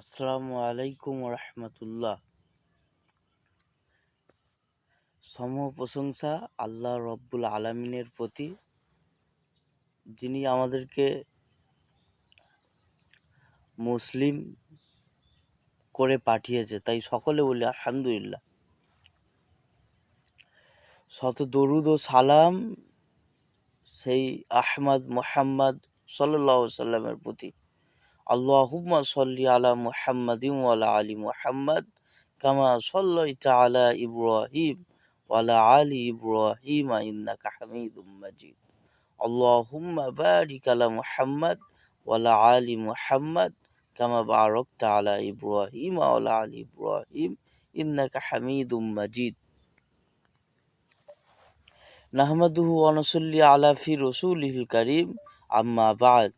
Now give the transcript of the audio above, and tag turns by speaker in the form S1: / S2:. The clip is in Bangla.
S1: আসসালামু আলাইকুম রহমতুল্লাহ। প্রশংসা আল্লাহ রব্বুল আলামিনের প্রতি, যিনি আমাদেরকে মুসলিম করে পাঠিয়েছে। তাই সকলে বলি আলহামদুলিল্লাহ। শত দরুদ ও সালাম সেই আহমদ মুহাম্মদ সাল্লাল্লাহু আলাইহি সাল্লামের প্রতি। আল্লাহুম্মা সাল্লি আলা মুহাম্মাদিন ওয়া আলা আলি মুহাম্মাদ কামা সাল্লাইতা আলা ইব্রাহিম ওয়া আলা আলি ইব্রাহিম ইন্নাকা হামিদুম মাজিদ। আল্লাহুম্মা বারিক আলা মুহাম্মাদ ওয়া আলা আলি মুহাম্মাদ কামা বারাকতা আলা ইব্রাহিম ওয়া আলা আলি ইব্রাহিম ইন্নাকা হামিদুম মাজিদ। নাহমাদুহু ওয়া নুসাল্লি আলা ফি রাসূলিহিল কারীম, আম্মা বা'দ।